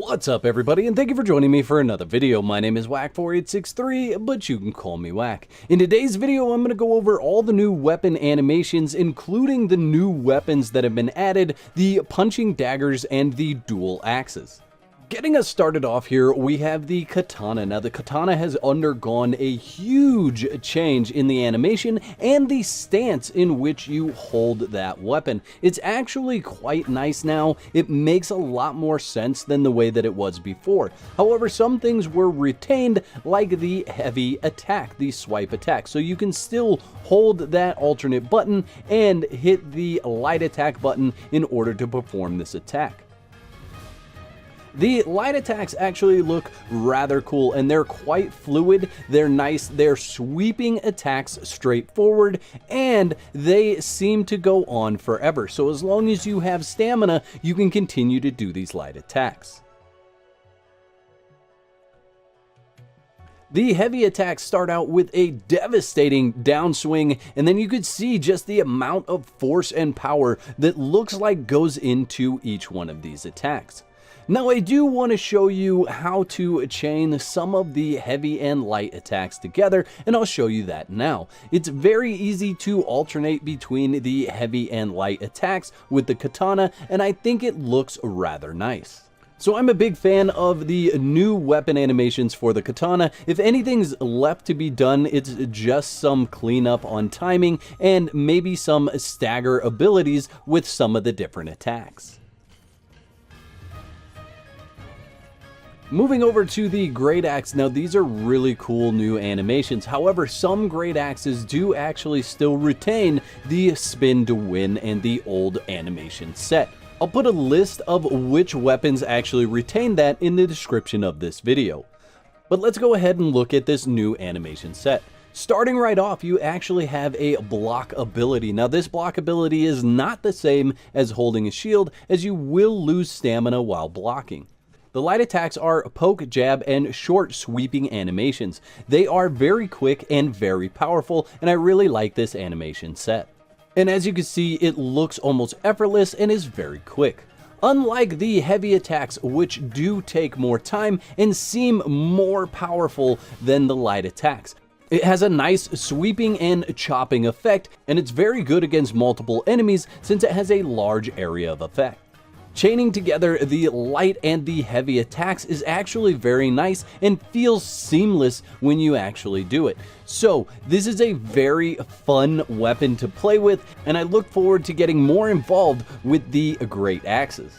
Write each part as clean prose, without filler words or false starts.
What's up everybody, and thank you for joining me for another video. My name is Whack4863, but you can call me Whack. In today's video, I'm going to go over all the new weapon animations, including the new weapons that have been added, the punching daggers and the dual axes. Getting us started off here, we have the Katana. Now the Katana has undergone a huge change in the animation and the stance in which you hold that weapon. It's actually quite nice now. It makes a lot more sense than the way that it was before. However, some things were retained, like the heavy attack, the swipe attack. So you can still hold that alternate button and hit the light attack button in order to perform this attack. The light attacks actually look rather cool, and they're quite fluid, they're nice, they're sweeping attacks straight forward, and they seem to go on forever. So as long as you have stamina, you can continue to do these light attacks. The heavy attacks start out with a devastating downswing, and then you could see just the amount of force and power that looks like goes into each one of these attacks. Now I do want to show you how to chain some of the heavy and light attacks together, and I'll show you that now. It's very easy to alternate between the heavy and light attacks with the Katana, and I think it looks rather nice. So I'm a big fan of the new weapon animations for the Katana. If anything's left to be done, it's just some cleanup on timing and maybe some stagger abilities with some of the different attacks. Moving over to the Great Axe, now these are really cool new animations. However, some Great Axes do actually still retain the spin to win and the old animation set. I'll put a list of which weapons actually retain that in the description of this video. But let's go ahead and look at this new animation set. Starting right off, you actually have a block ability. Now this block ability is not the same as holding a shield, as you will lose stamina while blocking. The light attacks are poke, jab, and short sweeping animations. They are very quick and very powerful, and I really like this animation set. And as you can see, it looks almost effortless and is very quick. Unlike the heavy attacks, which do take more time and seem more powerful than the light attacks. It has a nice sweeping and chopping effect, and it's very good against multiple enemies since it has a large area of effect. Chaining together the light and the heavy attacks is actually very nice and feels seamless when you actually do it. So this is a very fun weapon to play with, and I look forward to getting more involved with the Great Axes.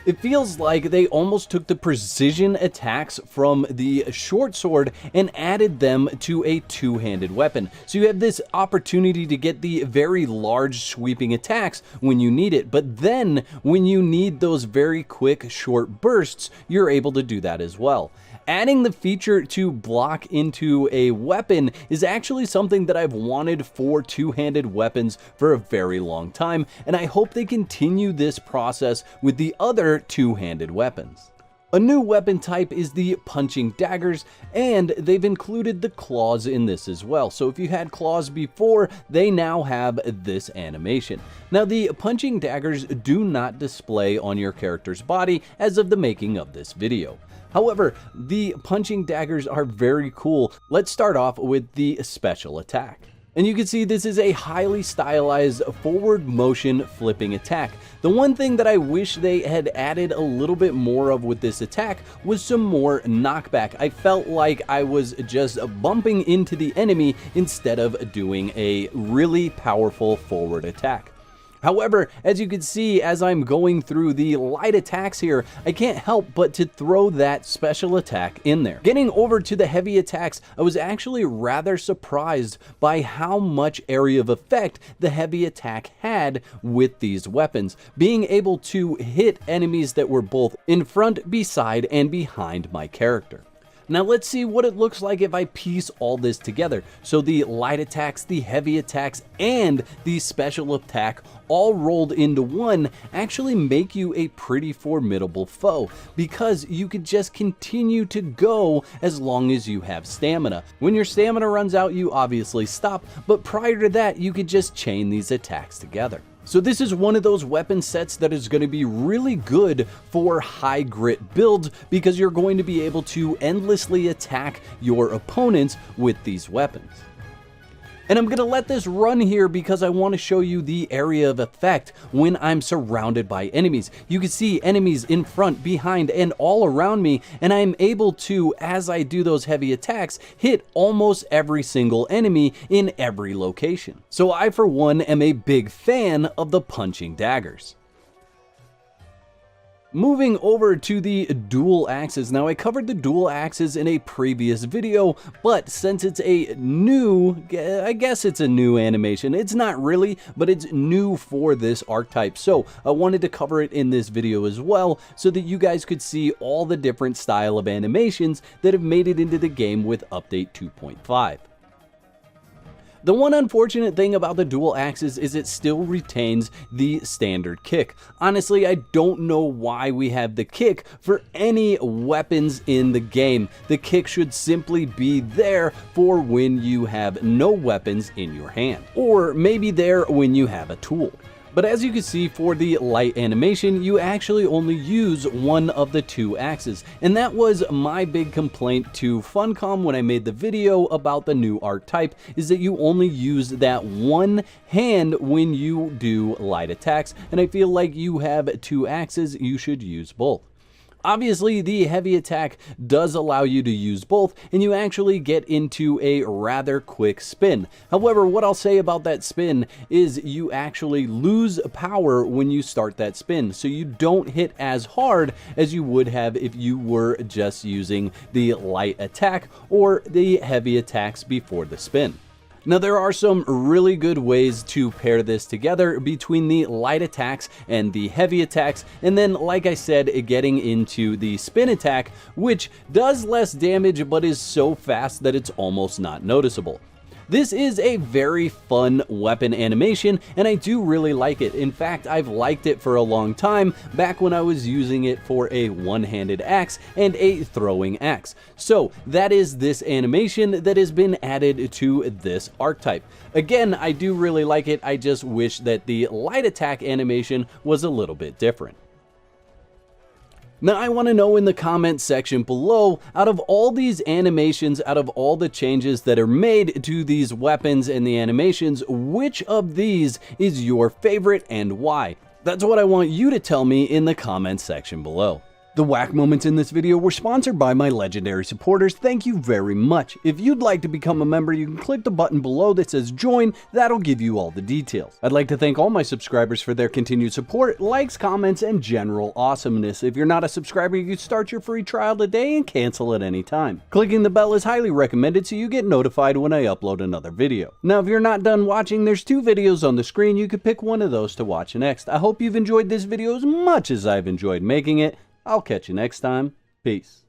It feels like they almost took the precision attacks from the short sword and added them to a two-handed weapon. So you have this opportunity to get the very large sweeping attacks when you need it, but then when you need those very quick short bursts, you're able to do that as well. Adding the feature to block into a weapon is actually something that I've wanted for two-handed weapons for a very long time, and I hope they continue this process with the other two-handed weapons. A new weapon type is the punching daggers, and they've included the claws in this as well. So if you had claws before, they now have this animation. Now the punching daggers do not display on your character's body as of the making of this video. However, the punching daggers are very cool. Let's start off with the special attack. And you can see this is a highly stylized forward motion flipping attack. The one thing that I wish they had added a little bit more of with this attack was some more knockback. I felt like I was just bumping into the enemy instead of doing a really powerful forward attack. However, as you can see, as I'm going through the light attacks here, I can't help but to throw that special attack in there. Getting over to the heavy attacks, I was actually rather surprised by how much area of effect the heavy attack had with these weapons, being able to hit enemies that were both in front, beside, and behind my character. Now let's see what it looks like if I piece all this together. So the light attacks, the heavy attacks, and the special attack all rolled into one actually make you a pretty formidable foe, because you could just continue to go as long as you have stamina. When your stamina runs out, you obviously stop, but prior to that, you could just chain these attacks together. So this is one of those weapon sets that is going to be really good for high grit builds because you're going to be able to endlessly attack your opponents with these weapons. And I'm going to let this run here because I want to show you the area of effect when I'm surrounded by enemies. You can see enemies in front, behind, and all around me, and I'm able to, as I do those heavy attacks, hit almost every single enemy in every location. So I, for one, am a big fan of the punching daggers. Moving over to the dual axes. Now, I covered the dual axes in a previous video, but since it's a new, I guess it's a new animation. It's not really, but it's new for this archetype. So I wanted to cover it in this video as well so that you guys could see all the different style of animations that have made it into the game with update 2.5. The one unfortunate thing about the dual axes is it still retains the standard kick. Honestly, I don't know why we have the kick for any weapons in the game. The kick should simply be there for when you have no weapons in your hand, or maybe there when you have a tool. But as you can see, for the light animation, you actually only use one of the two axes. And that was my big complaint to Funcom when I made the video about the new archetype, is that you only use that one hand when you do light attacks. And I feel like you have two axes, you should use both. Obviously, the heavy attack does allow you to use both, and you actually get into a rather quick spin. However, what I'll say about that spin is you actually lose power when you start that spin, so you don't hit as hard as you would have if you were just using the light attack or the heavy attacks before the spin. Now, there are some really good ways to pair this together between the light attacks and the heavy attacks, and then, like I said, getting into the spin attack, which does less damage but is so fast that it's almost not noticeable. This is a very fun weapon animation, and I do really like it. In fact, I've liked it for a long time, back when I was using it for a one-handed axe and a throwing axe. So that is this animation that has been added to this archetype. Again, I do really like it. I just wish that the light attack animation was a little bit different. Now, I want to know in the comment section below, out of all these animations, out of all the changes that are made to these weapons and the animations, which of these is your favorite and why? That's what I want you to tell me in the comment section below. The whack moments in this video were sponsored by my legendary supporters. Thank you very much. If you'd like to become a member, you can click the button below that says join. That'll give you all the details. I'd like to thank all my subscribers for their continued support, likes, comments, and general awesomeness. If you're not a subscriber, you can start your free trial today and cancel at any time. Clicking the bell is highly recommended so you get notified when I upload another video. Now, if you're not done watching, there's 2 videos on the screen. You could pick one of those to watch next. I hope you've enjoyed this video as much as I've enjoyed making it. I'll catch you next time. Peace.